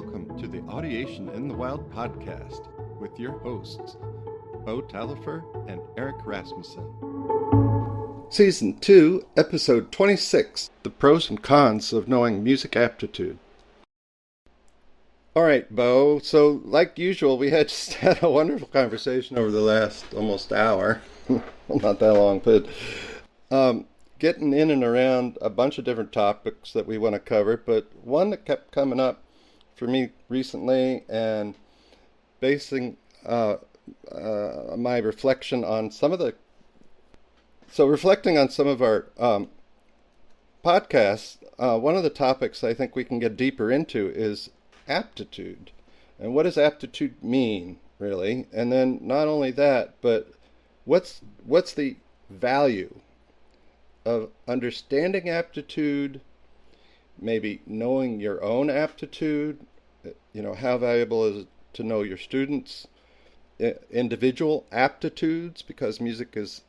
welcome to the Audiation in the Wild podcast with your hosts, Beau Taillefer and Eric Rasmussen. Season 2, Episode 26, The Pros and Cons of Knowing Music Aptitude. All right, Beau, so like usual, we had just had a wonderful conversation over the last almost hour. Well, not that long, but getting in and around a bunch of different topics that we want to cover, but one that kept coming up for me recently and basing my reflection on some of the... So reflecting on some of our podcasts, one of the topics I think we can get deeper into is aptitude. And what does aptitude mean, really? And then not only that, but what's the value of understanding aptitude, maybe knowing your own aptitude, how valuable is it to know your students' individual aptitudes, because music is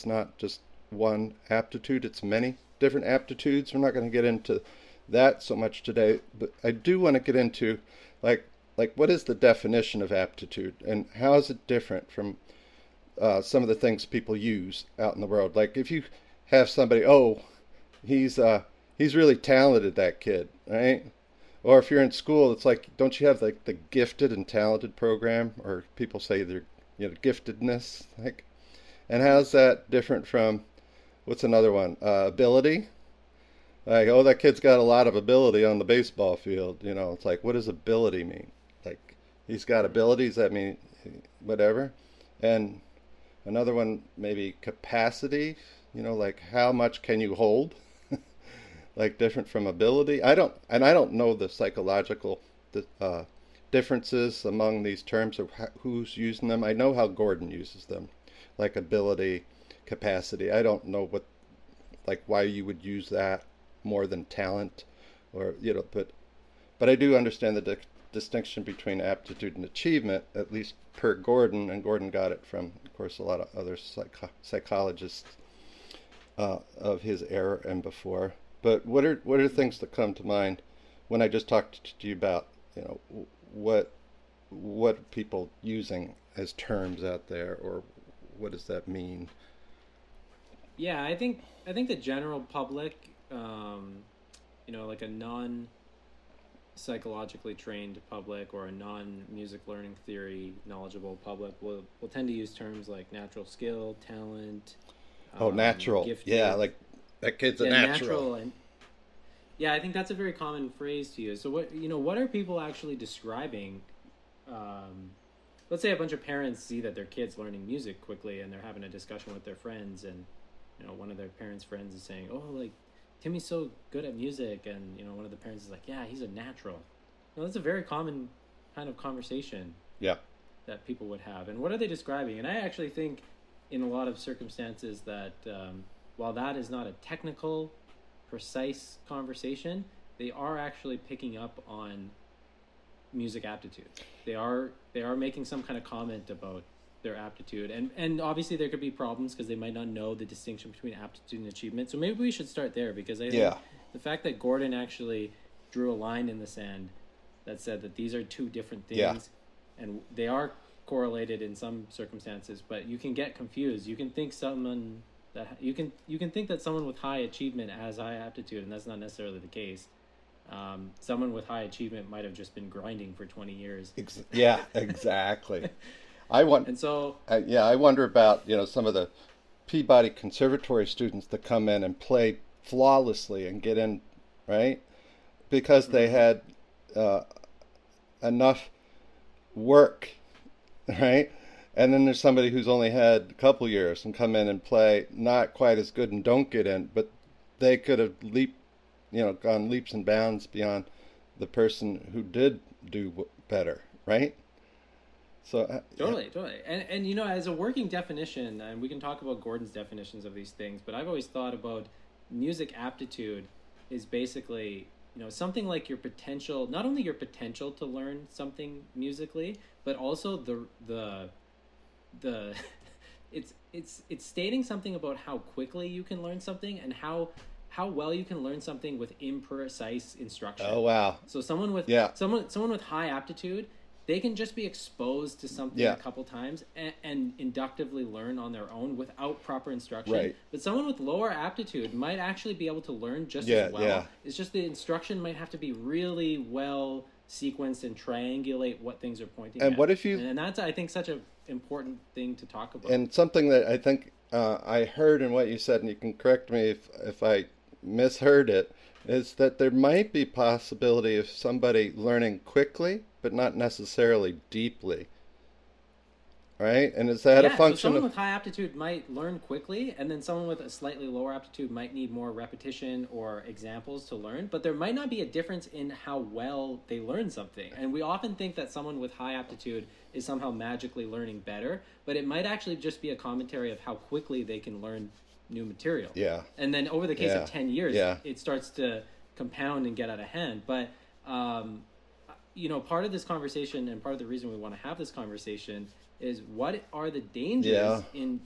not just one aptitude, it's many different aptitudes. We're not going to get into that so much today, but I do want to get into like what is the definition of aptitude and how is it different from some of the things people use out in the world. Like if you have somebody, he's really talented, that kid, right? Or if you're in school, it's like, don't you have like the gifted and talented program, or people say they're giftedness, like, and how's that different from what's another one? Ability. Like, that kid's got a lot of ability on the baseball field. It's like, what does ability mean? Like, he's got abilities, that mean whatever. And another one, maybe capacity. Like how much can you hold? Like different from ability. I don't know the psychological differences among these terms of who's using them. I know how Gordon uses them, like ability, capacity. I don't know why you would use that more than talent, or but I do understand the distinction between aptitude and achievement, at least per Gordon, and Gordon got it from, of course, a lot of other psychologists of his era and before. But what are things that come to mind when I just talked to you about what people using as terms out there, or what does that mean? Yeah, I think the general public, like a non-psychologically trained public or a non-music learning theory knowledgeable public will tend to use terms like natural skill, talent. Natural. Gifted. Yeah, like that kid's a natural. And I think that's a very common phrase to use. So what are people actually describing? Let's say a bunch of parents see that their kid's learning music quickly and they're having a discussion with their friends, and one of their parents' friends is saying, like Timmy's so good at music, and one of the parents is like, yeah, he's a natural. That's a very common kind of conversation. Yeah. That people would have. And what are they describing? And I actually think in a lot of circumstances that while that is not a technical, precise conversation, they are actually picking up on music aptitude. They are making some kind of comment about their aptitude, and obviously there could be problems because they might not know the distinction between aptitude and achievement. So maybe we should start there, because I think the fact that Gordon actually drew a line in the sand that said that these are two different things, and they are correlated in some circumstances, but you can get confused. You can think someone that someone with high achievement has high aptitude, and that's not necessarily the case. Someone with high achievement might have just been grinding for 20 years. Yeah, exactly. I wonder about some of the Peabody Conservatory students that come in and play flawlessly and get in, right? Because they had enough work, right? And then there's somebody who's only had a couple years and come in and play not quite as good and don't get in, but they could have gone leaps and bounds beyond the person who did do better, right? So totally. And as a working definition, and we can talk about Gordon's definitions of these things, but I've always thought about music aptitude is basically something like your potential, not only your potential to learn something musically, but also the it's stating something about how quickly you can learn something and how how well you can learn something with imprecise instruction. Oh, wow. So someone with Yeah. someone with high aptitude, they can just be exposed to something Yeah. a couple times and inductively learn on their own without proper instruction. Right. But someone with lower aptitude might actually be able to learn just Yeah, as well. yeah. It's just the instruction might have to be really well sequenced and triangulate what things are pointing And at. what if you... And that's, I think, such an important thing to talk about. And something that I think I heard in what you said, and you can correct me if I misheard it, is that there might be possibility of somebody learning quickly, but not necessarily deeply. Right? And is that a function so someone of... with high aptitude might learn quickly, and then someone with a slightly lower aptitude might need more repetition or examples to learn, but there might not be a difference in how well they learn something. And we often think that someone with high aptitude is somehow magically learning better, but it might actually just be a commentary of how quickly they can learn new material. Yeah. And then over the case Yeah. of 10 years, Yeah. it starts to compound and get out of hand. But, part of this conversation and part of the reason we want to have this conversation is what are the dangers in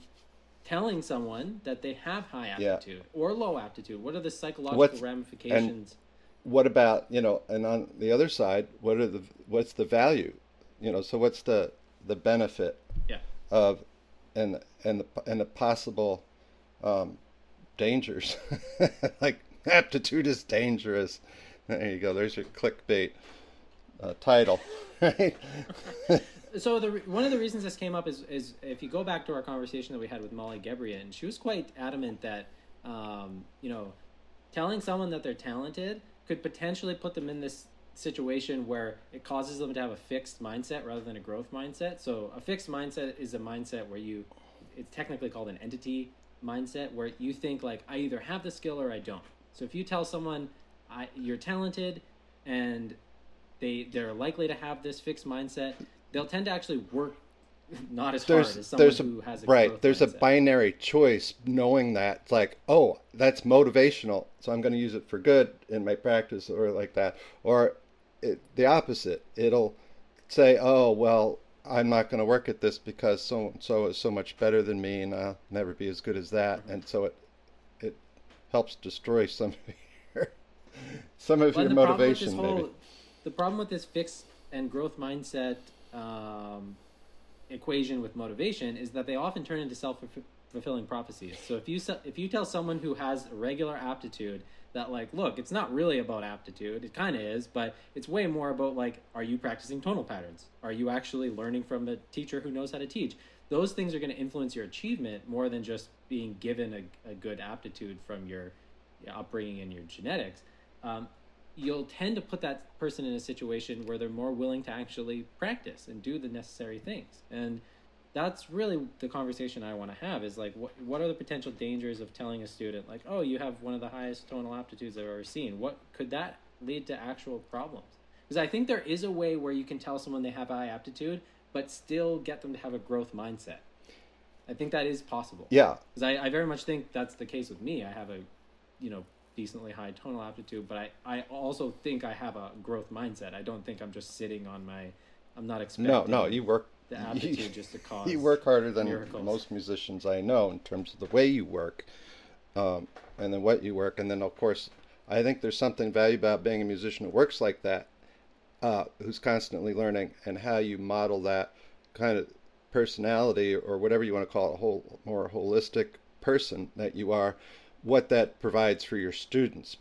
telling someone that they have high aptitude or low aptitude? What are the psychological ramifications? And what about, and on the other side, what's the value? So what's the benefit of and the possible dangers? Like aptitude is dangerous. There you go. There's your clickbait title, right? So one of the reasons this came up is if you go back to our conversation that we had with Molly Gebrian, she was quite adamant that telling someone that they're talented could potentially put them in this situation where it causes them to have a fixed mindset rather than a growth mindset. So a fixed mindset is a mindset where it's technically called an entity mindset, where you think like, I either have the skill or I don't. So if you tell someone you're talented and they're likely to have this fixed mindset, they'll tend to actually work not as hard as someone who has a growth there's mindset. A binary choice, knowing that it's like, oh, that's motivational, so I'm going to use it for good in my practice, or like that. Or the opposite, it'll say, oh, well, I'm not going to work at this because so and so is so much better than me, and I'll never be as good as that. Mm-hmm. And so it helps destroy some of your motivation. Maybe the problem with this fixed and growth mindset equation with motivation is that they often turn into self-fulfilling prophecies. So if you tell someone who has regular aptitude that, like, look, it's not really about aptitude, it kind of is, but it's way more about, like, are you practicing tonal patterns? Are you actually learning from a teacher who knows how to teach? Those things are going to influence your achievement more than just being given a good aptitude from your upbringing and your genetics. You'll tend to put that person in a situation where they're more willing to actually practice and do the necessary things. And that's really the conversation I want to have, is like, what are the potential dangers of telling a student, like, oh, you have one of the highest tonal aptitudes I've ever seen? What could that lead to actual problems? Because I think there is a way where you can tell someone they have high aptitude, but still get them to have a growth mindset. I think that is possible. Yeah. Because I very much think that's the case with me. I have a, decently high tonal aptitude, but I also think I have a growth mindset. I don't think I'm just sitting on I'm not expecting no, you work the aptitude just to cause you work harder than miracles. Most musicians I know in terms of the way you work, and then what you work. And then, of course, I think there's something valuable about being a musician who works like that, who's constantly learning, and how you model that kind of personality, or whatever you want to call it, a more holistic person that you are, what that provides for your students,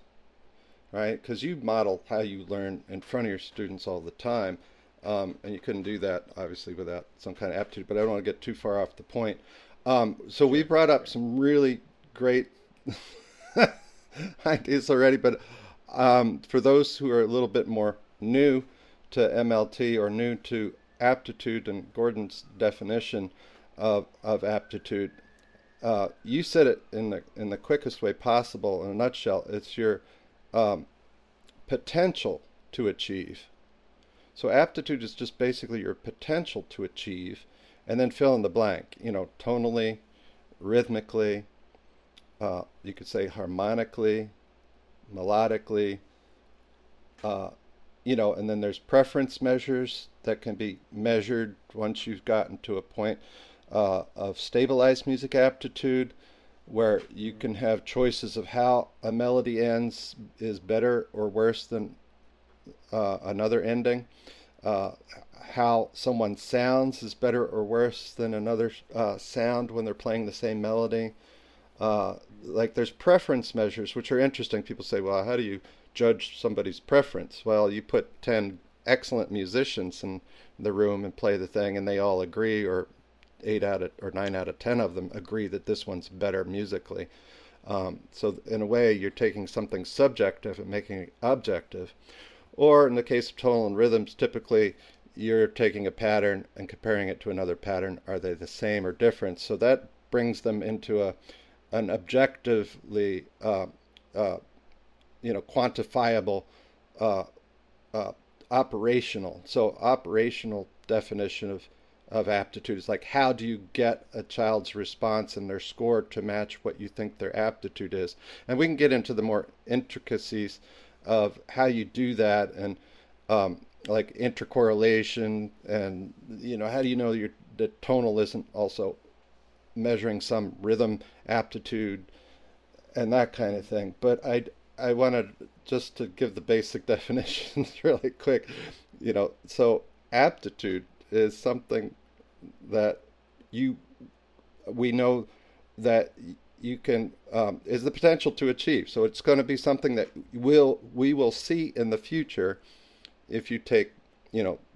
right? Because you model how you learn in front of your students all the time, and you couldn't do that, obviously, without some kind of aptitude, but I don't want to get too far off the point. So we brought up some really great ideas already, but for those who are a little bit more new to MLT or new to aptitude and Gordon's definition of aptitude, you said it in the quickest way possible. In a nutshell, it's your potential to achieve. So aptitude is just basically your potential to achieve, and then fill in the blank. Tonally, rhythmically, you could say harmonically, melodically, and then there's preference measures that can be measured once you've gotten to a point of stabilized music aptitude. where you can have choices of how a melody ends is better or worse than another ending. Uh, how someone sounds is better or worse than another sound when they're playing the same melody. Like there's preference measures, which are interesting. People say, well, how do you judge somebody's preference? Well, you put 10 excellent musicians in the room and play the thing, and they all agree, or 9 out of 10 of them agree that this one's better musically. So in a way, you're taking something subjective and making it objective. Or in the case of tonal and rhythms, typically you're taking a pattern and comparing it to another pattern. Are they the same or different? So that brings them into an objectively, quantifiable, uh, uh, operational. So operational definition of aptitude is like, how do you get a child's response and their score to match what you think their aptitude is? And we can get into the more intricacies of how you do that, and like intercorrelation, and how do you know the tonal isn't also measuring some rhythm aptitude and that kind of thing. But I wanted just to give the basic definitions really quick. So aptitude is something that you we know that you can is the potential to achieve. So it's going to be something that we will see in the future if you take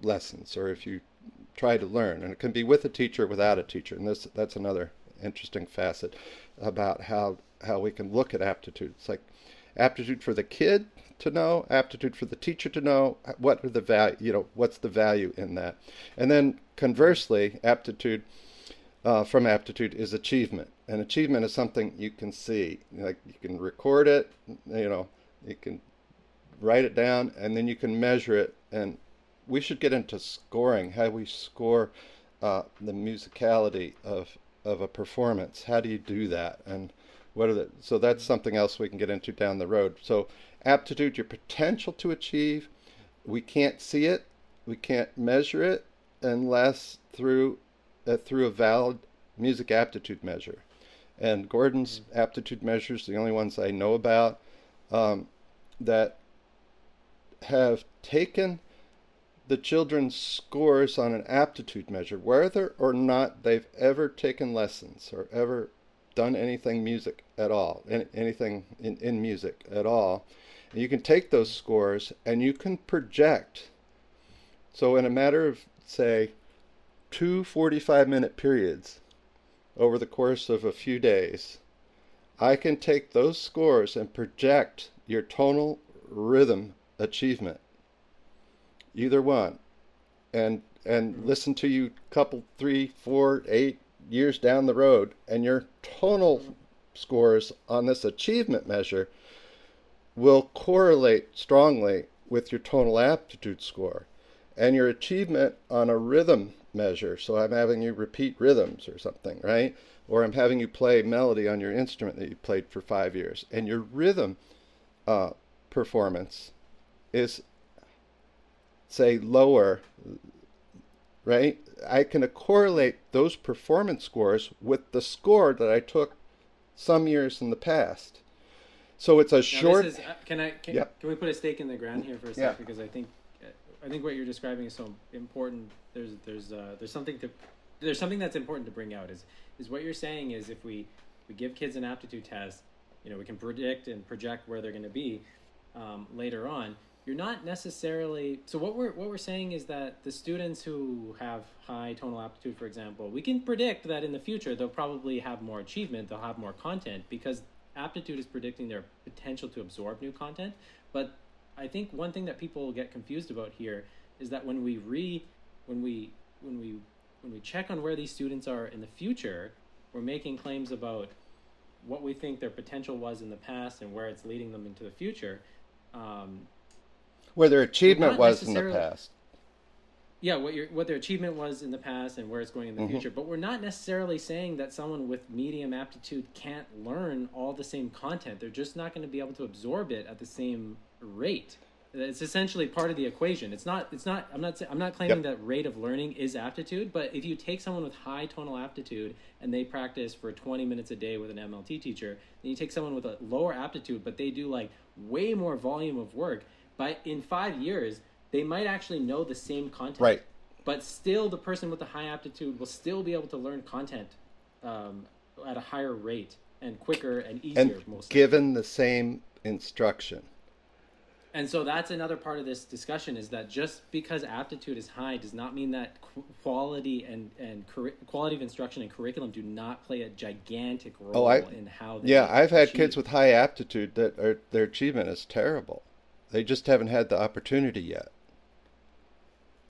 lessons, or if you try to learn, and it can be with a teacher, without a teacher. And that's another interesting facet about how we can look at aptitude. It's like aptitude for the kid to know, aptitude for the teacher to know, what are the value, what's the value in that. And then conversely, aptitude from aptitude is achievement. And achievement is something you can see. Like you can record it, you can write it down, and then you can measure it. And we should get into scoring, how we score the musicality of a performance. How do you do that? And so that's something else we can get into down the road. So aptitude, your potential to achieve, we can't see it, we can't measure it unless through a valid music aptitude measure. And Gordon's aptitude measures, the only ones I know about that have taken the children's scores on an aptitude measure, whether or not they've ever taken lessons or ever done anything music at all, anything in music at all. And you can take those scores and you can project. So in a matter of, say, 2 45-minute periods over the course of a few days, I can take those scores and project your tonal rhythm achievement, either one, and listen to you couple 3 4 8 years down the road, and your tonal scores on this achievement measure will correlate strongly with your tonal aptitude score. And your achievement on a rhythm measure, so I'm having you repeat rhythms or something, right? Or I'm having you play melody on your instrument that you played for 5 years, and your rhythm performance is, say, lower, right? I can correlate those performance scores with the score that I took some years in the past. So it's a now short. This is, can we put a stake in the ground here for a second? Because I think what you're describing is so important. There's something that's important to bring out. Is what you're saying is, if we give kids an aptitude test, we can predict and project where they're going to be later on. You're not necessarily, so what we're saying is that the students who have high tonal aptitude, for example, we can predict that in the future they'll probably have more achievement, they'll have more content, because aptitude is predicting their potential to absorb new content. But I think one thing that people get confused about here is that when we check on where these students are in the future, we're making claims about what we think their potential was in the past and where it's leading them into the future. Where their achievement was in the past. Yeah, what their achievement was in the past and where it's going in the future. But we're not necessarily saying that someone with medium aptitude can't learn all the same content. They're just not going to be able to absorb it at the same rate. It's essentially part of the equation. It's not. It's not. I'm not claiming Yep. that rate of learning is aptitude. But if you take someone with high tonal aptitude and they practice for 20 minutes a day with an MLT teacher, then you take someone with a lower aptitude, but they do like way more volume of work. But in 5 years, they might actually know the same content. Right. But still, the person with the high aptitude will still be able to learn content at a higher rate and quicker and easier. And Mostly. given the same instruction. And so that's another part of this discussion, is that just because aptitude is high does not mean that quality and quality of instruction and curriculum do not play a gigantic role in how they I've had achieve. kids with high aptitude that their achievement is terrible. They just haven't had the opportunity yet.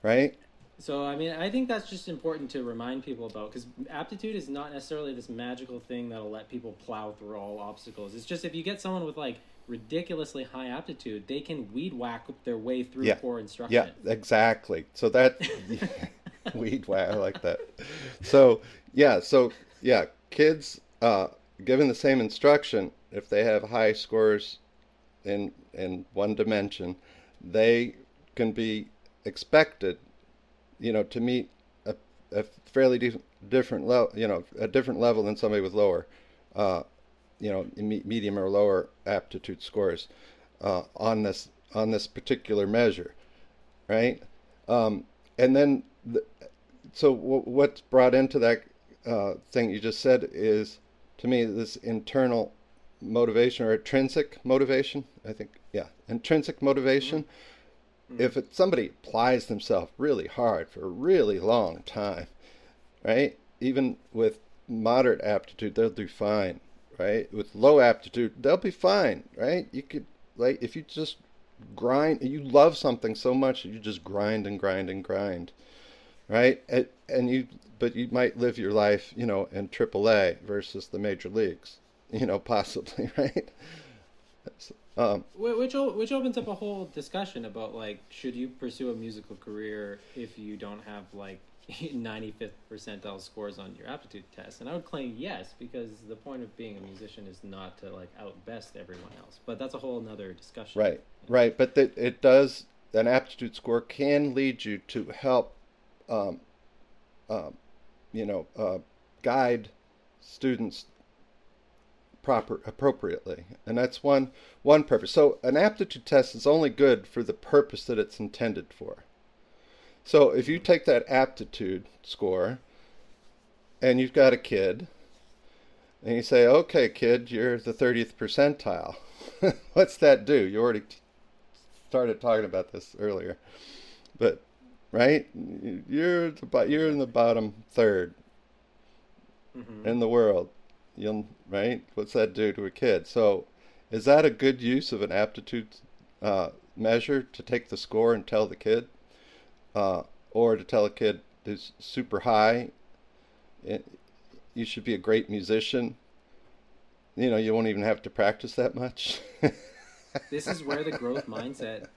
Right? So, I mean, I think that's just important to remind people about, because aptitude is not necessarily this magical thing that'll let people plow through all obstacles. It's just if you get someone with like ridiculously high aptitude, they can weed whack their way through core instruction. Yeah, exactly. So that weed whack, I like that. So kids given the same instruction, if they have high scores in one dimension, they can be expected, to meet a fairly different level, a different level than somebody with lower, medium or lower aptitude scores on this particular measure, right? And then, so what's brought into that thing you just said is, to me, this internal motivation or intrinsic motivation. I think, intrinsic motivation. Mm-hmm. If somebody applies themselves really hard for a really long time, right? Even with moderate aptitude, they'll do fine, right? With low aptitude, they'll be fine, right? You could, like, if you just grind, you love something so much that you just grind and grind and grind, right? But you might live your life, in AAA versus the major leagues, possibly, right? Which opens up a whole discussion about, like, should you pursue a musical career if you don't have like 95th percentile scores on your aptitude test? And I would claim yes, because the point of being a musician is not to like outbest everyone else. But that's a whole nother discussion. Right. But it does. An aptitude score can lead you to help, guide students appropriately, and that's one purpose. So an aptitude test is only good for the purpose that it's intended for. So if you take that aptitude score and you've got a kid and you say, okay kid, you're the 30th percentile, what's that do? You already started talking about this earlier, but right, you're in the bottom third in the world. Right? What's that do to a kid? So is that a good use of an aptitude measure to take the score and tell the kid? Or to tell a kid who's super high, you should be a great musician. You won't even have to practice that much. This is where the growth mindset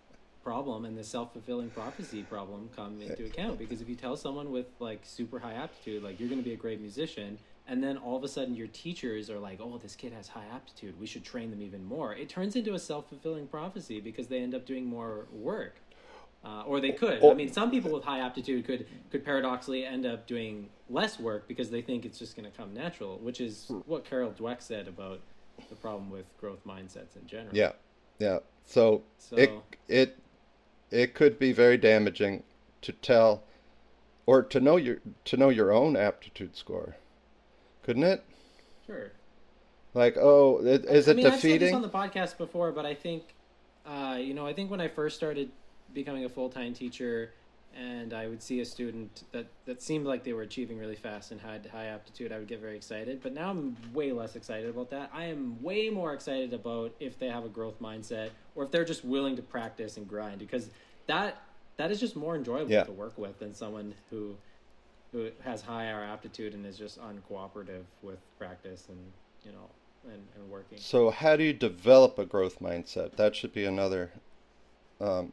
problem and the self-fulfilling prophecy problem come into account. Because if you tell someone with like super high aptitude, like, you're going to be a great musician, and then all of a sudden your teachers are like, oh, this kid has high aptitude, we should train them even more. It turns into a self-fulfilling prophecy because they end up doing more work. Or they could. I mean, some people with high aptitude could paradoxically end up doing less work because they think it's just going to come natural, which is what Carol Dweck said about the problem with growth mindsets in general. Yeah. So it could be very damaging to tell, or to know your own aptitude score. Couldn't it? Sure. Like, is it defeating? I've said this on the podcast before, but I think, I think when I first started becoming a full-time teacher, and I would see a student that seemed like they were achieving really fast and had high aptitude, I would get very excited. But now I'm way less excited about that. I am way more excited about if they have a growth mindset, or if they're just willing to practice and grind, because that is just more enjoyable to work with than someone who has higher aptitude and is just uncooperative with practice and working. So how do you develop a growth mindset? That should be another.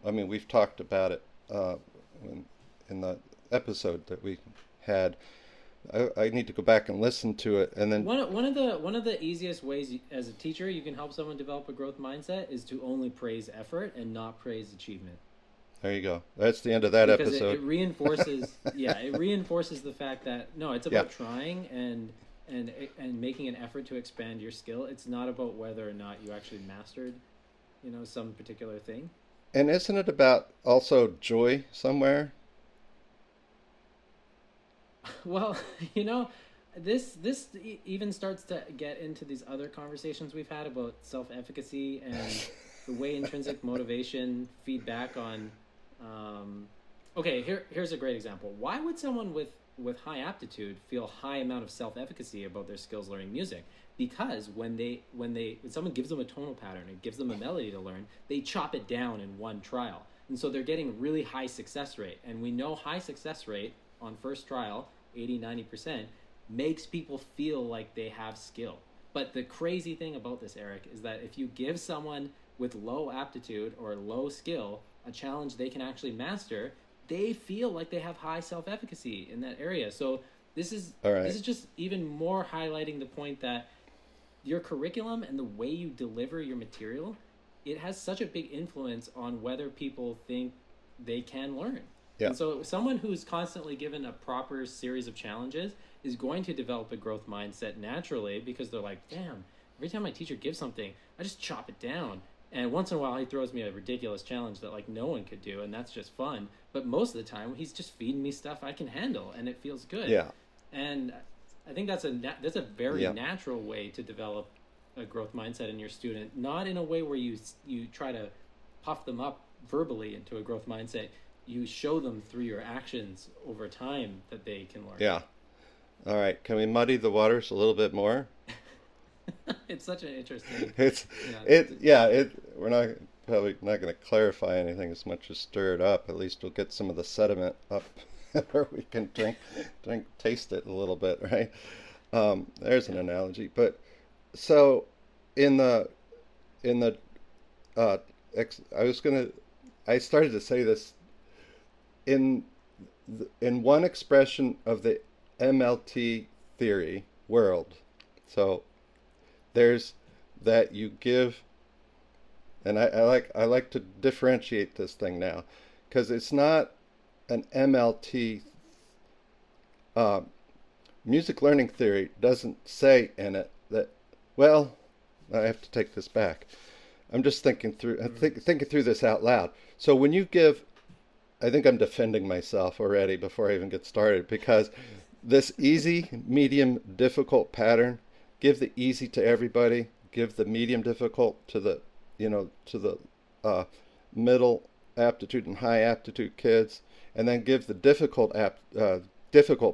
We've talked about it in the episode that we had, I need to go back and listen to it, and then One of the easiest ways as a teacher you can help someone develop a growth mindset is to only praise effort and not praise achievement. there you go. That's the end of that Because it episode. reinforces it reinforces the fact that no, it's Yeah, about trying and making an effort to expand your skill. It's not about whether or not you actually mastered, some particular thing. and isn't it about also joy somewhere? Well, you know, this even starts to get into these other conversations we've had about self-efficacy and the way intrinsic motivation feedback on. Okay, here's a great example. Why would someone with high aptitude feel high amount of self-efficacy about their skills learning music? Because when someone gives them a tonal pattern and gives them a melody to learn, they chop it down in one trial, and so they're getting really high success rate. And we know high success rate on first trial, 80-90%, makes people feel like they have skill. But the crazy thing about this, Eric, is that if you give someone with low aptitude or low skill a challenge they can actually master, they feel like they have high self-efficacy in that area. So this is All this right. is just even more highlighting the point that your curriculum and the way you deliver your material, it has such a big influence on whether people think they can learn. Yeah. And so someone who's constantly given a proper series of challenges is going to develop a growth mindset naturally, because they're like, damn, every time my teacher gives something, I just chop it down. And once in a while, he throws me a ridiculous challenge that like no one could do, and that's just fun. But most of the time, he's just feeding me stuff I can handle, and it feels good. Yeah. And I think that's a very Yeah. natural way to develop a growth mindset in your student, not in a way where you try to puff them up verbally into a growth mindset. You show them through your actions over time that they can learn. Yeah. All right. Can we muddy the waters a little bit more? It's such an interesting, It's yeah. we're not probably not going to clarify anything as much as stir it up. At least we'll get some of the sediment up where we can taste it a little bit, right? There's an Yeah. analogy. But so in the in the I was gonna I started to say this in in one expression of the MLT theory world. So there's that you give, and I like to differentiate this thing now, because it's not an MLT. Uh, music learning theory doesn't say in it that. Well, I have to take this back. I'm just thinking through thinking through this out loud. So when you give, I think I'm defending myself already before I even get started, because this easy, medium, difficult pattern, give the easy to everybody, give the medium difficult to the, to the middle aptitude and high aptitude kids, and then give the difficult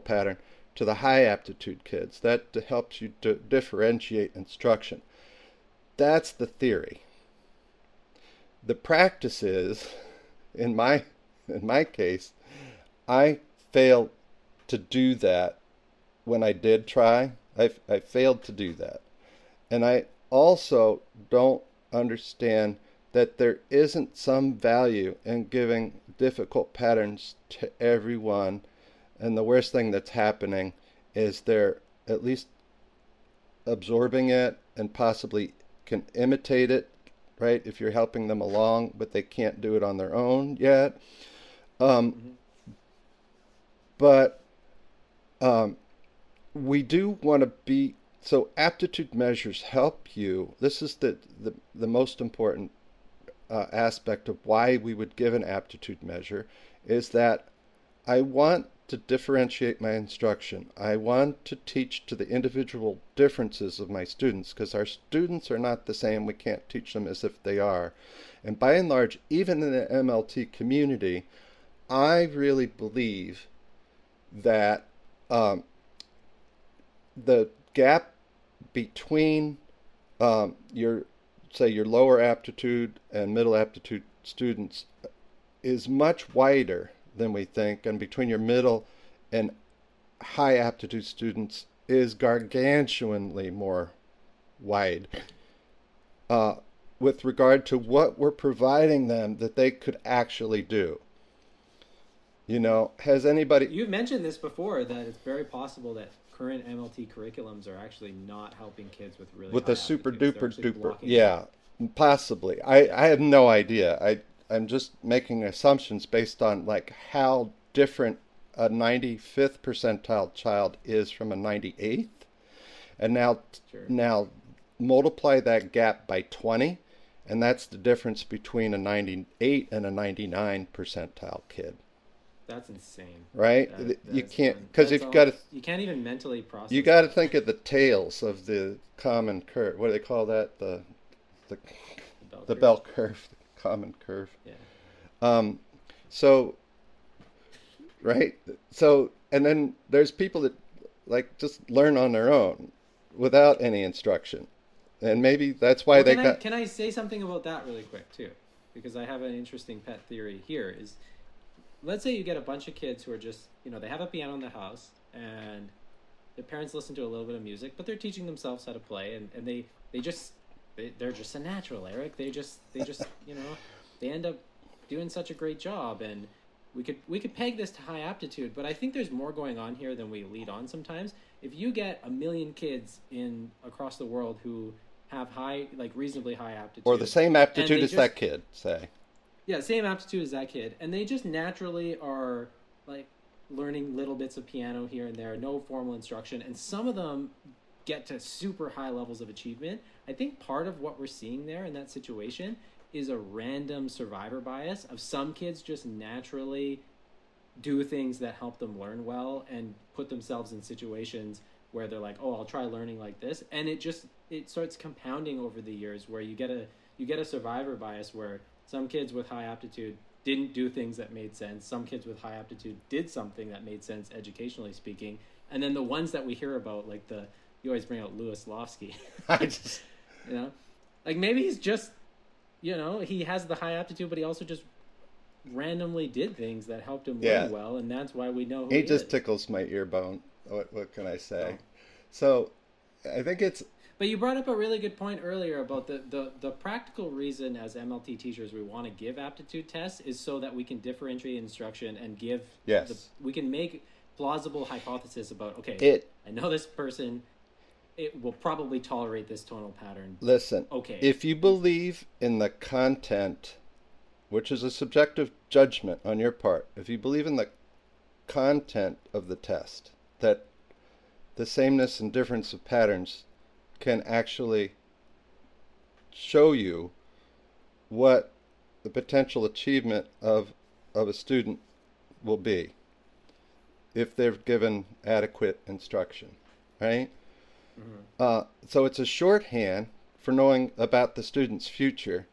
pattern to the high aptitude kids. That helps you to differentiate instruction. That's the theory. The practice is, in my case, I failed to do that when I did try. I failed to do that. And I also don't understand that there isn't some value in giving difficult patterns to everyone. And the worst thing that's happening is they're at least absorbing it and possibly can imitate it, right? If you're helping them along, but they can't do it on their own yet. Um, Hmm. but we do want to be, so aptitude measures help you. This is the most important aspect of why we would give an aptitude measure, is that I want to differentiate my instruction. I want to teach to the individual differences of my students, because our students are not the same. We can't teach them as if they are. And by and large, even in the MLT community, I really believe that the gap between your, say, your lower aptitude and middle aptitude students is much wider than we think, and between your middle and high aptitude students is gargantuanly more wide, uh, with regard to what we're providing them that they could actually do. You know, has anybody You've mentioned this before, that it's very possible that current MLT curriculums are actually not helping kids with really with high the super aptitudes. They're duper actually duper? blocking them. Yeah, possibly. I have no idea. I'm just making assumptions based on like how different a 95th percentile child is from a 98th, and Sure. now multiply that gap by 20, and that's the difference between a 98 and a 99 percentile kid. That's insane. Right? You That's can't, because that's you've all. got to, You can't even mentally you process got to that. think of the tails of the common curve. What do they call that? The The bell the curve. bell curve, the common curve. Yeah. Um, so right, so and then there's people that like just learn on their own without any instruction, and maybe that's why Well, they got. can I say something about that really quick too? Because I have an interesting pet theory here. Is let's say you get a bunch of kids who are just, they have a piano in the house and their parents listen to a little bit of music, but they're teaching themselves how to play, and they're just a natural, Eric. They just they end up doing such a great job, and we could peg this to high aptitude, but I think there's more going on here than we lead on sometimes. If you get a million kids in across the world who have reasonably high aptitude, Or the same and aptitude they as just that kid, say. yeah, same aptitude as that kid, and they just naturally are like learning little bits of piano here and there, no formal instruction, and some of them get to super high levels of achievement. I think part of what we're seeing there in that situation is a random survivor bias of some kids just naturally do things that help them learn well and put themselves in situations where they're like, oh, I'll try learning like this, and it starts compounding over the years, where you get a survivor bias where some kids with high aptitude didn't do things that made sense. Some kids with high aptitude did something that made sense educationally speaking. And then the ones that we hear about, like you always bring out Louis Lofsky. I just, Like maybe he's just, he has the high aptitude, but he also just randomly did things that helped him yeah, learn well. And that's why we know who he he just is. tickles my ear bone. What can I say? Oh. So, I think it's But you brought up a really good point earlier about the practical reason as MLT teachers we want to give aptitude tests is so that we can differentiate instruction and we can make plausible hypothesis about, okay, I know this person, it will probably tolerate this tonal pattern. listen. Okay. If you believe in the content, which is a subjective judgment on your part, if you believe in the content of the test, that the sameness and difference of patterns can actually show you what the potential achievement of a student will be if they're given adequate instruction, right? So it's a shorthand for knowing about the student's future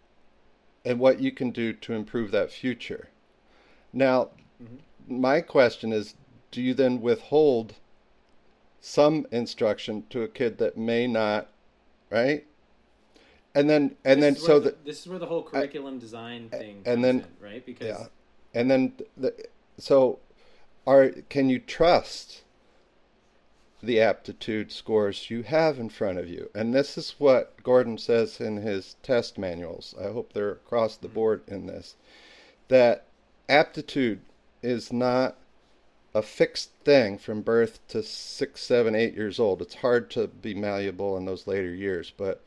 and what you can do to improve that future. Now, my question is, do you then withhold some instruction to a kid that may not, right? And then This is where the whole curriculum design thing and comes then in, right? Because yeah, and then can you trust the aptitude scores you have in front of you? And this is what Gordon says in his test manuals. I hope they're across the board in this, that aptitude is not a fixed thing from birth to 6, 7, 8 years old. It's hard to be malleable in those later years, but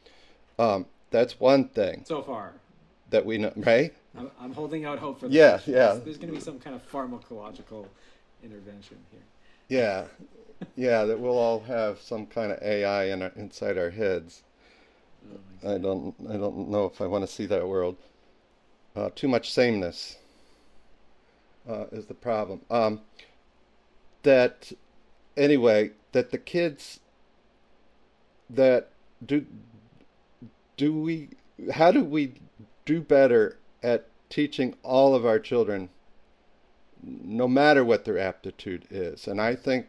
that's one thing so far, that we know, right? I'm holding out hope for the Yeah, future. yeah. There's going to be some kind of pharmacological intervention here. Yeah, yeah, that we'll all have some kind of AI inside our heads. Oh my I don't know if I want to see that world. Too much sameness is the problem. That anyway, that the kids that how do we do better at teaching all of our children, no matter what their aptitude is? And I think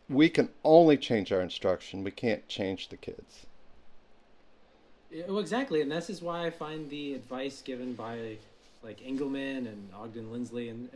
we can only change our instruction. We can't change the kids. Well, exactly, and this is why I find the advice given by like Engelman and Ogden Lindsley and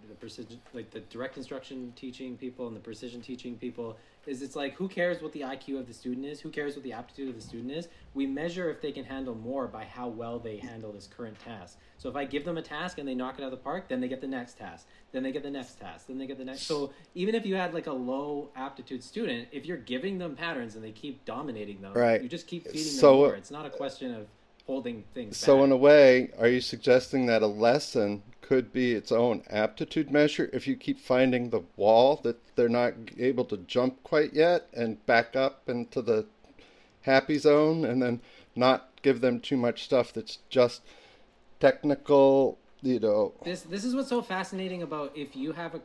the precision, like the direct instruction teaching people and the precision teaching people, is it's like, who cares what the IQ of the student is? Who cares what the aptitude of the student is? We measure if they can handle more by how well they handle this current task. So if I give them a task and they knock it out of the park, then they get the next task. Then they get the next task. Then they get the next. So even if you had like a low aptitude student, if you're giving them patterns and they keep dominating them, Right. you just keep feeding them So more. It's not a question of holding things So back. in a way, are you suggesting that a lesson could be its own aptitude measure if you keep finding the wall that they're not able to jump quite yet and back up into the happy zone, and then not give them too much stuff that's just technical, you know? This is what's so fascinating about, if you have a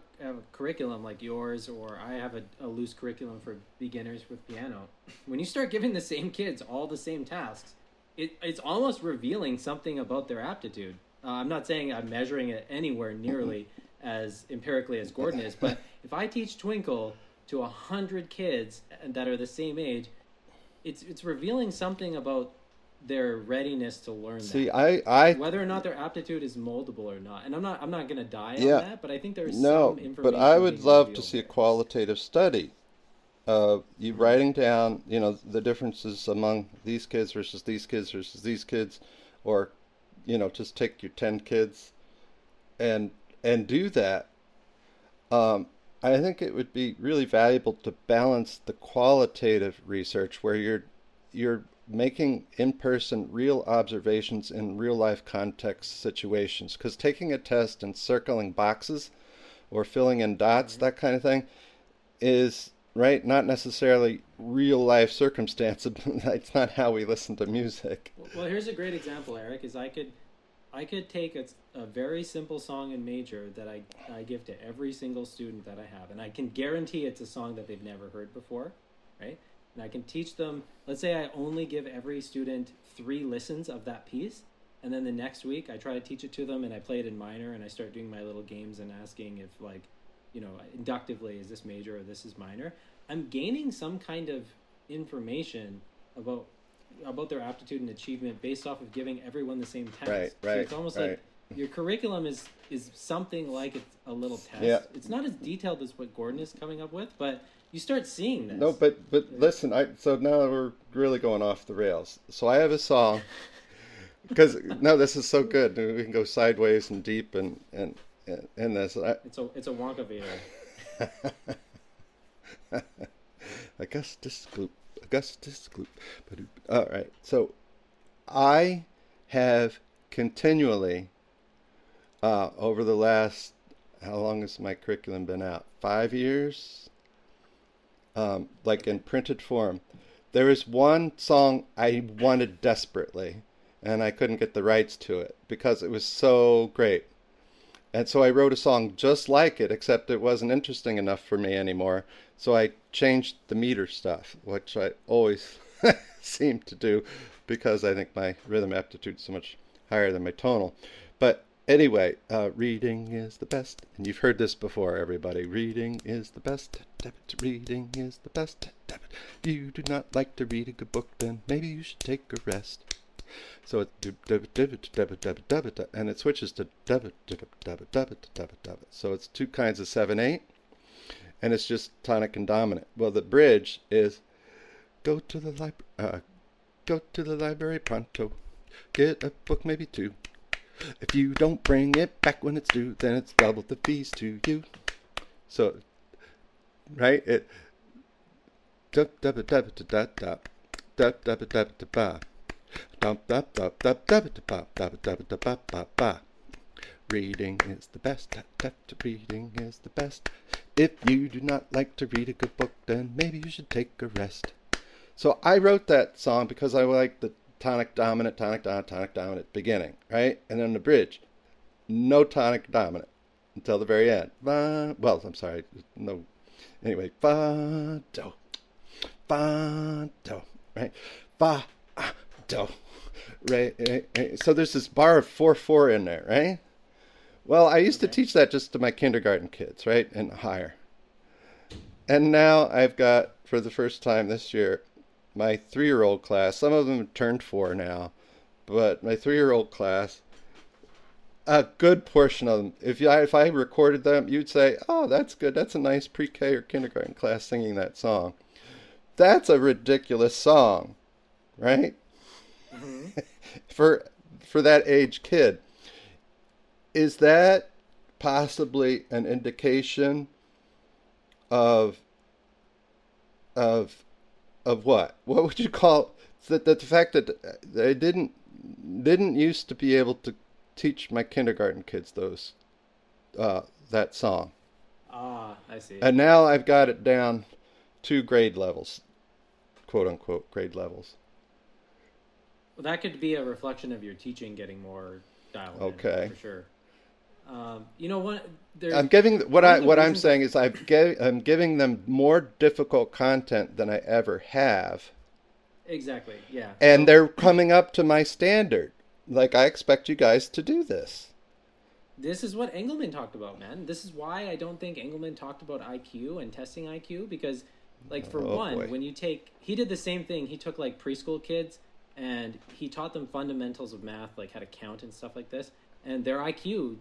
curriculum like yours, or I have a loose curriculum for beginners with piano. When you start giving the same kids all the same tasks, it's almost revealing something about their aptitude. I'm not saying I'm measuring it anywhere nearly as empirically as Gordon is, but if I teach Twinkle to 100 kids that are the same age, it's revealing something about their readiness to learn See, that. I Whether or not their aptitude is moldable or not. And I'm not going to die on yeah, that, but I think there's no, some information but I would being love to revealed see a there. qualitative study of you writing down, you know, the differences among these kids versus these kids versus these kids, or, you know, just take your 10 kids and do that. I think it would be really valuable to balance the qualitative research where you're making in-person real observations in real life context situations, because taking a test and circling boxes or filling in dots, Mhm. that kind of thing, is right, not necessarily real life circumstances. That's not how we listen to music. Well, here's a great example, Eric, is I could take a very simple song in major that I give to every single student that I have, and I can guarantee it's a song that they've never heard before, right? And I can teach them, let's say I only give every student 3 listens of that piece, and then the next week I try to teach it to them and I play it in minor and I start doing my little games and asking if, like, you know, inductively, is this major or this is minor? I'm gaining some kind of information about their aptitude and achievement based off of giving everyone the same test. Right, So right, it's almost right. like your curriculum is something like it's a little test. Yeah. It's not as detailed as what Gordon is coming up with, but you start seeing this. No, but listen, so now we're really going off the rails. So I have a song because no, this is so good. We can go sideways and deep and this. It's a Wonka Vader. Augustus Gloop, Augustus Gloop. All right. So I have continually over the last, how long has my curriculum been out? 5 years? Like in printed form. There is one song I wanted desperately, and I couldn't get the rights to it because it was so great. And so I wrote a song just like it, except it wasn't interesting enough for me anymore. So I changed the meter stuff, which I always seem to do because I think my rhythm aptitude is so much higher than my tonal. But anyway, reading is the best. And you've heard this before, everybody. Reading is the best. Reading is the best. If you do not like to read a good book, then maybe you should take a rest. So it's and it switches to so it's 2 kinds of 7/8, and it's just tonic and dominant. Well, the bridge is go to the library pronto, get a book, maybe 2. If you don't bring it back when it's due, then it's double the fees to you. So, right, it reading is the best. Reading is the best. If you do not like to read a good book, then maybe you should take a rest. So I wrote that song because I like the tonic dominant beginning, right? And then the bridge, no tonic dominant until the very end. Well, I'm sorry, no. Anyway, fa do, right? Fa do, right? So there's this bar of 4/4 in there, right? Well, I used to teach that just to my kindergarten kids, right, and higher. And now I've got, for the first time this year, my 3-year-old class. Some of them have turned 4 now, but my 3-year-old class, a good portion of them. If I recorded them, you'd say, "Oh, that's good. That's a nice pre-K or kindergarten class singing that song." That's a ridiculous song, right? Hmm. for for that age kid. Is that possibly an indication of of of what? What would you call that the fact that they didn't used to be able to teach my kindergarten kids those that song, Ah, I see. and now I've got it down to grade levels, quote unquote grade levels. Well, that could be a reflection of your teaching getting more dialed in Okay. for sure. You know what? There's I'm giving one of the what I'm reasons. saying is I'm giving them more difficult content than I ever have, Exactly. Yeah. and So they're coming up to my standard. Like I expect you guys to do this. this is what Engelman talked about, man. This is why I don't think Engelman talked about IQ and testing IQ because, like, for Oh boy. one, when you take, he did the same thing. He took like preschool kids and he taught them fundamentals of math, like how to count and stuff like this, and their IQ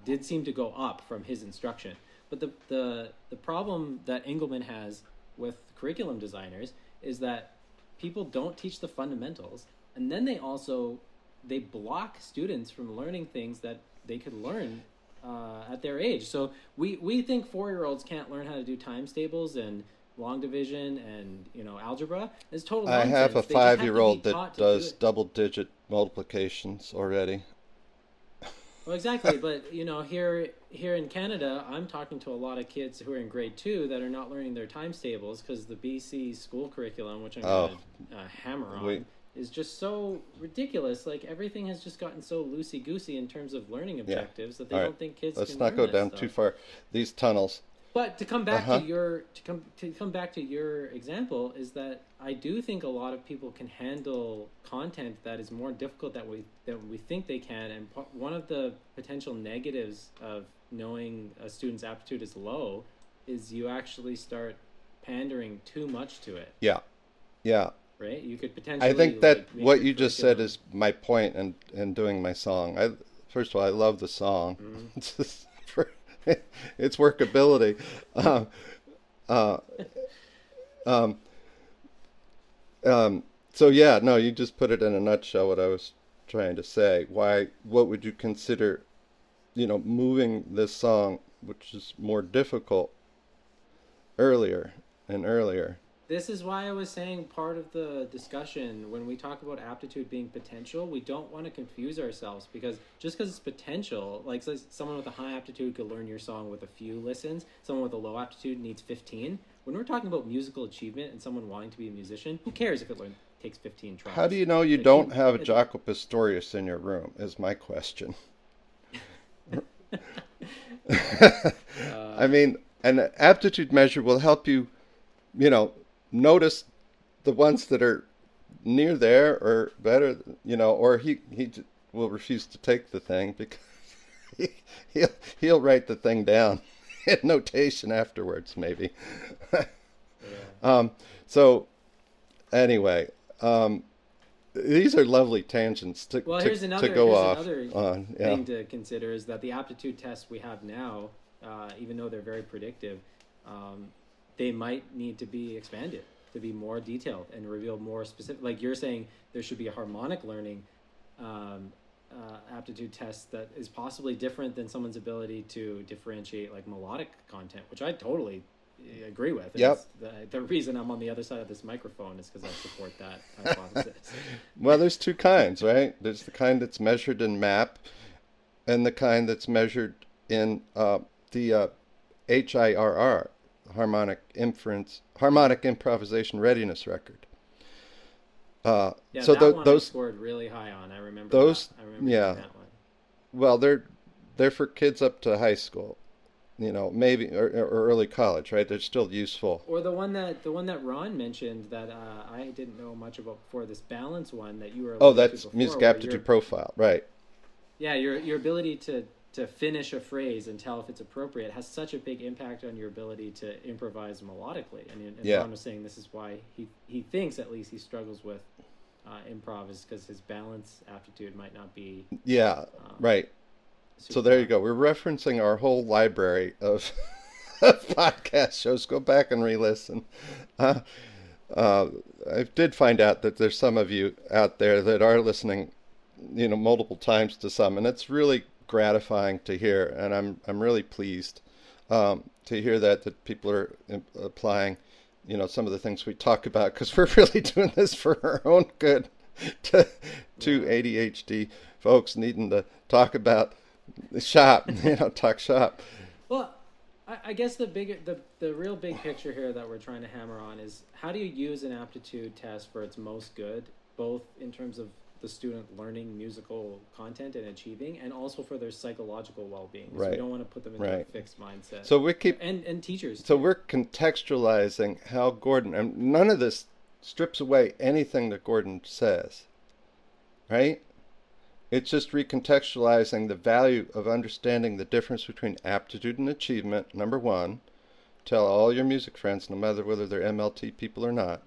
did seem to go up from his instruction. But the problem that Engelman has with curriculum designers is that people don't teach the fundamentals, and then they block students from learning things that they could learn at their age. So we think 4-year-olds can't learn how to do times tables and long division and algebra. It's total I have a nonsense. They just have to be 5-year-old that taught to do does it. double-digit multiplications already. Well, exactly, but here in Canada, I'm talking to a lot of kids who are in grade 2 that are not learning their times tables because the BC school curriculum, which I'm Oh, going to hammer we on, is just so ridiculous. Like everything has just gotten so loosey goosey in terms of learning yeah. objectives that they All right. don't think kids Let's can not learn go this down too stuff. far. These tunnels. But to come back to Uh-huh. your example is that I do think a lot of people can handle content that is more difficult that we think they can, and one of the potential negatives of knowing a student's aptitude is low is you actually start pandering too much to it, Yeah. Yeah. right? You could I potentially think that like make what your you just said curriculum. is my point in doing my song. First of all, I love the song. Mhm. It's just its workability. Um, uh, um, so yeah, no, you just put it in a nutshell what I was trying to say. What would you consider, moving this song, which is more difficult, earlier and earlier? This is why I was saying part of the discussion when we talk about aptitude being potential, we don't want to confuse ourselves because just because it's potential, like so someone with a high aptitude could learn your song with a few listens, someone with a low aptitude needs 15. When we're talking about musical achievement and someone wanting to be a musician, who cares if takes 15 How do tries? you know you Like don't you, have a it, Jaco Pastorius in your room, is my question. I uh, mean, an aptitude measure will help you, you know, notice the ones that are near there or better, or he will refuse to take the thing because he, he'll write the thing down in notation afterwards, maybe. yeah. um, so anyway, these are lovely tangents to Well, to go here's off another on. Yeah. thing to consider is that the aptitude tests we have now, even though they're very predictive, um, they might need to be expanded to be more detailed and reveal more specific. Like you're saying, there should be a harmonic learning um, aptitude test that is possibly different than someone's ability to differentiate like melodic content, which I totally agree with. And Yep. it's the reason I'm on the other side of this microphone is because I support that hypothesis. Well, there's two kinds, right? There's the kind that's measured in MAP, and the kind that's measured in the HIRR, harmonic improvisation readiness record. Yeah, So that one I those scored really high on. I remember that. those I remember doing yeah. that one. Well, they're for kids up to high school, maybe or early college, right? They're still useful. Or the one that Ron mentioned that I didn't know much about before. This balance one that you were Oh, alluding to that's before, music where aptitude profile, right? your ability to finish a phrase and tell if it's appropriate has such a big impact on your ability to improvise melodically. And Yeah. Ron was saying this is why he thinks at least he struggles with improv is because his balance aptitude might not be. Yeah, Um, right. So super there you fun. go. We're referencing our whole library of, of podcast shows. Go back and re-listen. Uh, uh, I did find out that there's some of you out there that are listening, multiple times to some, and it's really gratifying to hear. And I'm really pleased to hear that people are applying, some of the things we talk about, because we're really doing this for our own good. To, to Yeah. ADHD folks needing to talk about the shop, talk shop. Well, I guess the real big picture here that we're trying to hammer on is how do you use an aptitude test for its most good, both in terms of the student learning musical content and achieving, and also for their psychological well-being. Because we Right, don't want to put them into a right. fixed mindset. So we keep, And teachers so too. we're contextualizing how Gordon, and none of this strips away anything that Gordon says, right? It's just recontextualizing the value of understanding the difference between aptitude and achievement, number one. Tell all your music friends, no matter whether they're MLT people or not,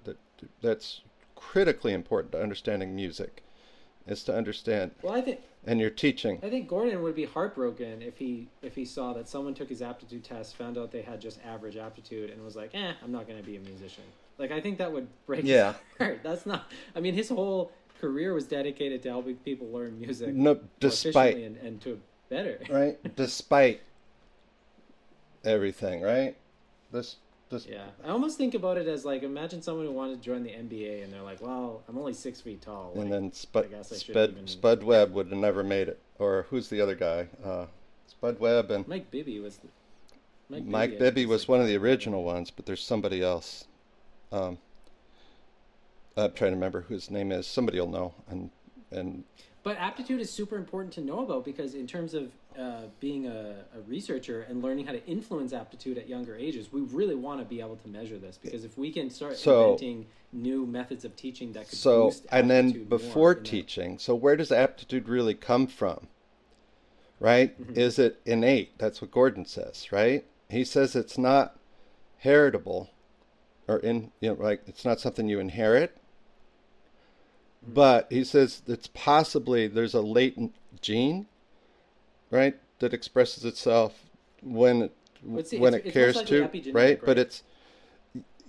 that's critically important to understanding music, is to understand. Well, And your teaching. I think Gordon would be heartbroken if he saw that someone took his aptitude test, found out they had just average aptitude, and was like, I'm not going to be a musician. Like, I think that would break his heart. That's not. I mean, his whole career was dedicated to helping people learn music No, more despite, efficiently and to better. right? Despite everything, right? This, Yeah, I almost think about it as like, imagine someone who wanted to join the NBA and they're like, well, I'm only 6 feet tall. and Like, then I guess I shouldn't even. Spud Webb would have never made it. Or who's the other guy? Spud Webb and Mike Bibby was. Mike I think, Bibby was was like one of the 5'11". original ones, but there's somebody else. Um, I'm trying to remember who his name is. Somebody will know. And But aptitude is super important to know about because in terms of being a researcher and learning how to influence aptitude at younger ages, we really want to be able to measure this because if we can start inventing new methods of teaching that could boost and then aptitude before more teaching, so where does aptitude really come from? Right? Is it innate? That's what Gordon says, right? He says it's not heritable or like it's not something you inherit. But he says it's possibly there's a latent gene, right, that expresses itself when it cares most likely to, epigenetic, right? But right? it's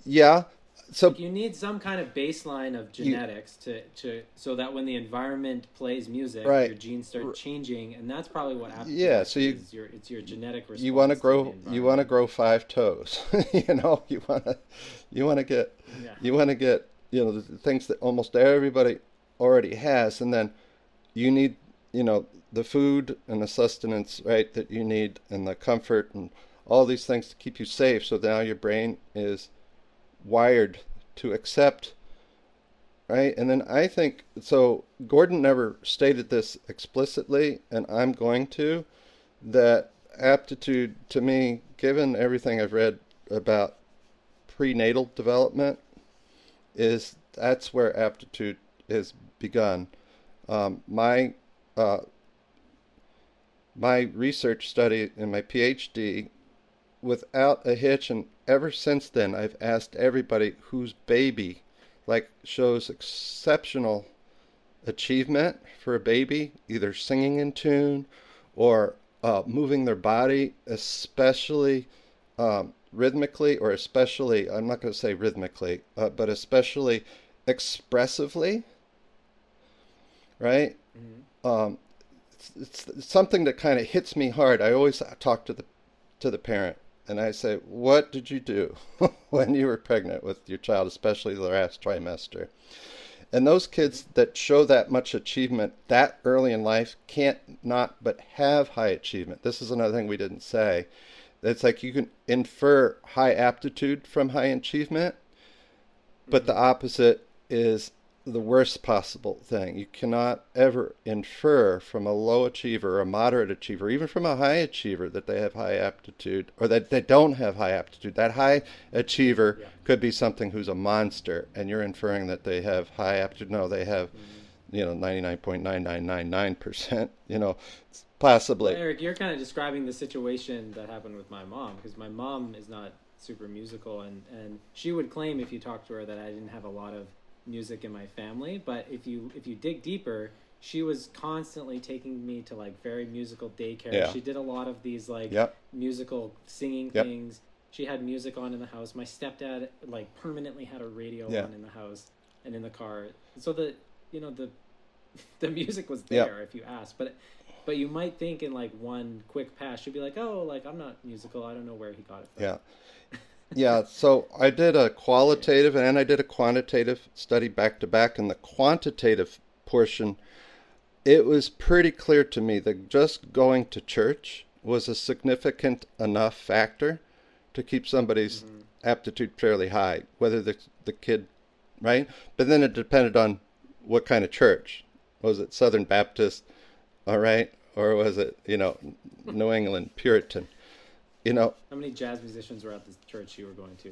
yeah. So Like you need some kind of baseline of genetics to so that when the environment plays music, Right. your genes start changing, and that's probably what aptitude Yeah, so is. It's your genetic response. you want to to the grow environment. 5 toes. You want to get Yeah. you want to get the things that almost everybody already has, and then you need the food and the sustenance, right, that you need, and the comfort and all these things to keep you safe. So now your brain is wired to accept, right? And then I think so. Gordon never stated this explicitly, and I'm going to, that aptitude to me, given everything I've read about prenatal development, that's where aptitude is begun. My my research study in my PhD, without a hitch, and ever since then, I've asked everybody whose baby, like, shows exceptional achievement for a baby, either singing in tune or moving their body, especially rhythmically, or especially, I'm not going to say rhythmically, but especially expressively, right? Um, it's something that kind of hits me hard. I always talk to the parent, and I say, "What did you do when you were pregnant with your child, especially the last trimester?" And those kids that show that much achievement that early in life can't not but have high achievement. This is another thing we didn't say. It's like you can infer high aptitude from high achievement, but the opposite is the worst possible thing. You cannot ever infer from a low achiever or a moderate achiever, even from a high achiever, that they have high aptitude or that they don't have high aptitude. That high achiever could be something who's a monster, and you're inferring that they have high aptitude. No, they have, 99.9999%, possibly. Well, Eric, you're kind of describing the situation that happened with my mom because my mom is not super musical, and she would claim if you talk to her that I didn't have a lot of music in my family, but if you dig deeper, she was constantly taking me to like very musical daycare. Yeah. She did a lot of these like Yep. musical singing Yep. things. She had music on in the house. My stepdad like permanently had a radio Yeah. on in the house and in the car. So the the music was Yep. there if you asked, but you might think in like one quick pass she'd be like, "Oh, like I'm not musical. I don't know where he got it from." Yeah. Yeah, so I did a qualitative and I did a quantitative study back to back. In the quantitative portion, it was pretty clear to me that just going to church was a significant enough factor to keep somebody's Mm-hmm. aptitude fairly high, whether the kid, right? But then it depended on what kind of church. Was it Southern Baptist, all right? Or was it, New England Puritan? How many jazz musicians were at the church you were going to?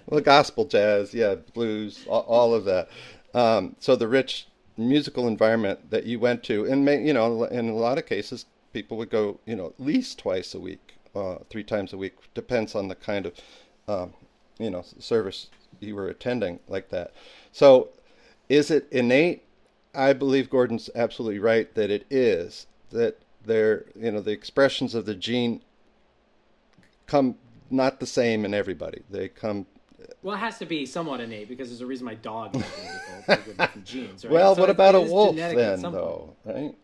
Well, gospel, jazz, yeah, blues, all of that. So the rich musical environment that you went to, and in a lot of cases, people would go, at least twice a week, 3 times a week, depends on the kind of, service you were attending like that. So, is it innate? I believe Gordon's absolutely right that it is. That the expressions of the gene come not the same in everybody. They come. Well, it has to be somewhat innate because there's a reason my dog is musical with different genes, right? Well, So what about a it is wolf genetic at then, some though? Right?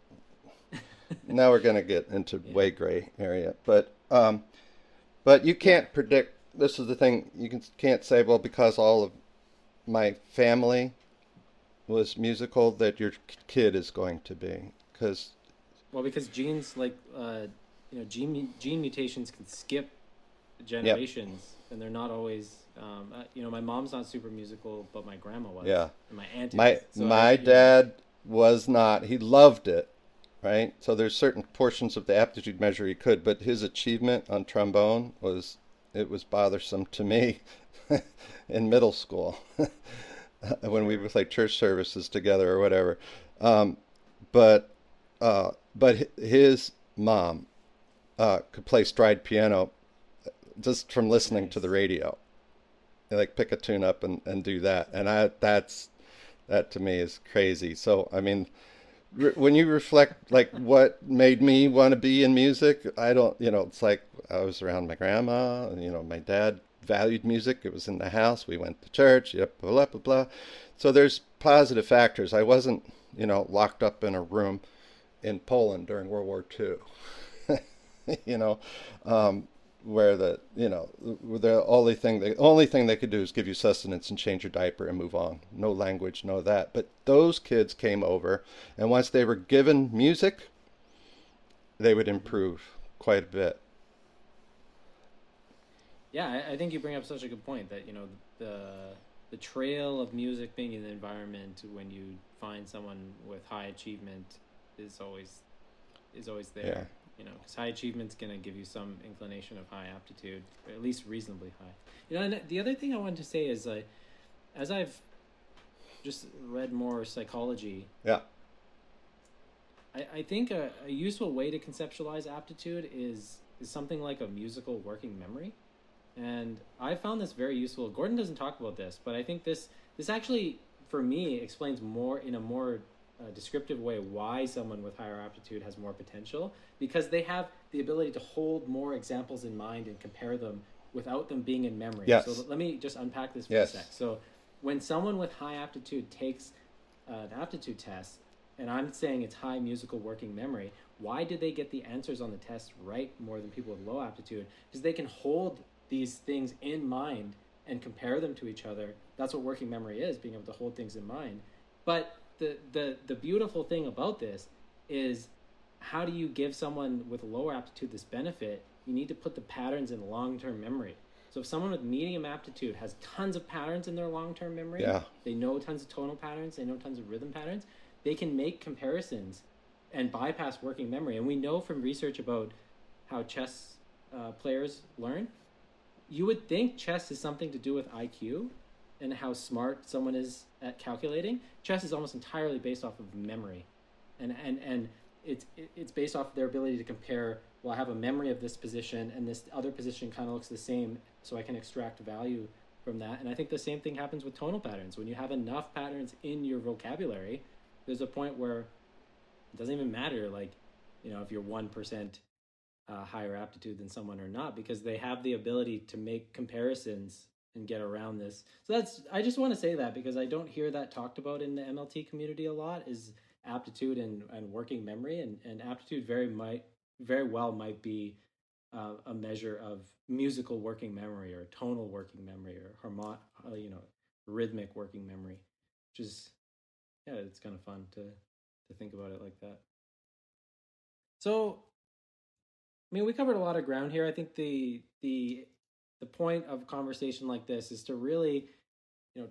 Now we're going to get into way gray area, but you can't predict. This is the thing can't say. Well, because all of my family was musical, that your kid is going to be because. Well, because genes like gene mutations can skip generations, and they're not always. My mom's not super musical, but my grandma was. Yeah. And my aunt. My dad was not. He loved it, right? So there's certain portions of the aptitude measure he could, but his achievement on trombone was bothersome to me in middle school when we would play church services together or whatever. But his mom could play stride piano just from listening to the radio. Like pick a tune up and do that, and that to me is crazy. So I mean, when you reflect like what made me want to be in music, I don't, it's like I was around my grandma, and my dad valued music. It was in the house. We went to church. Yep, blah blah blah. So there's positive factors. I wasn't, locked up in a room in Poland during World War II. Where the only thing they could do is give you sustenance and change your diaper and move on. No language, no that. But those kids came over, and once they were given music, they would improve quite a bit. Yeah, I think you bring up such a good point that the trail of music being in the environment when you find someone with high achievement is always there. Yeah. Because high achievement's going to give you some inclination of high aptitude, or at least reasonably high. And the other thing I wanted to say is, as I've just read more psychology, Yeah. I think a useful way to conceptualize aptitude is something like a musical working memory. And I found this very useful. Gordon doesn't talk about this, but I think this actually, for me, explains more in a more descriptive way why someone with higher aptitude has more potential, because they have the ability to hold more examples in mind and compare them without them being in memory. Yes. So let me just unpack this for Yes. a sec. So when someone with high aptitude takes the aptitude test, and I'm saying it's high musical working memory, why did they get the answers on the test right more than people with low aptitude? Because they can hold these things in mind and compare them to each other. That's what working memory is, being able to hold things in mind. But the beautiful thing about this is, how do you give someone with lower aptitude this benefit? You need to put the patterns in long-term memory. So if someone with medium aptitude has tons of patterns in their long-term memory, Yeah. they know tons of tonal patterns, they know tons of rhythm patterns, they can make comparisons and bypass working memory. And we know from research about how chess players learn, you would think chess is something to do with IQ and how smart someone is at calculating. Chess is almost entirely based off of memory, and it's based off of their ability to compare. Well, I have a memory of this position, and this other position kind of looks the same, so I can extract value from that. And I think the same thing happens with tonal patterns. When you have enough patterns in your vocabulary, there's a point where it doesn't even matter, like, if you're 1% higher aptitude than someone or not, because they have the ability to make comparisons and get around this. So I just want to say that because I don't hear that talked about in the MLT community a lot, is aptitude and working memory, and aptitude very well might be a measure of musical working memory or tonal working memory or rhythmic working memory, which is, yeah, it's kind of fun to think about it like that. So, I mean, we covered a lot of ground here. I think the point of a conversation like this is to really,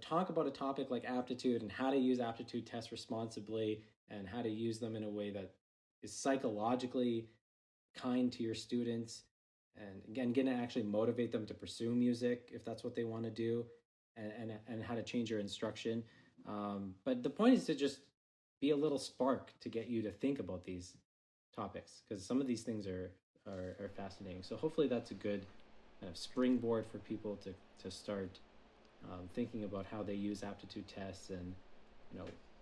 talk about a topic like aptitude and how to use aptitude tests responsibly and how to use them in a way that is psychologically kind to your students, and again, going to actually motivate them to pursue music if that's what they want to do, and how to change your instruction. But the point is to just be a little spark to get you to think about these topics, because some of these things are fascinating. So hopefully that's a good kind of springboard for people to start thinking about how they use aptitude tests and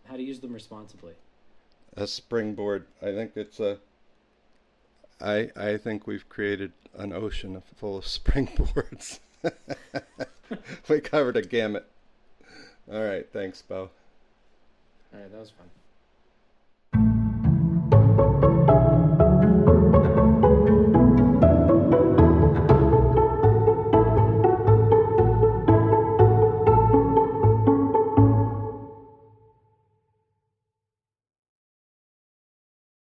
how to use them responsibly. A springboard. I think it's a. I think we've created an ocean full of springboards. We covered a gamut. All right, thanks, Beau. All right, that was fun.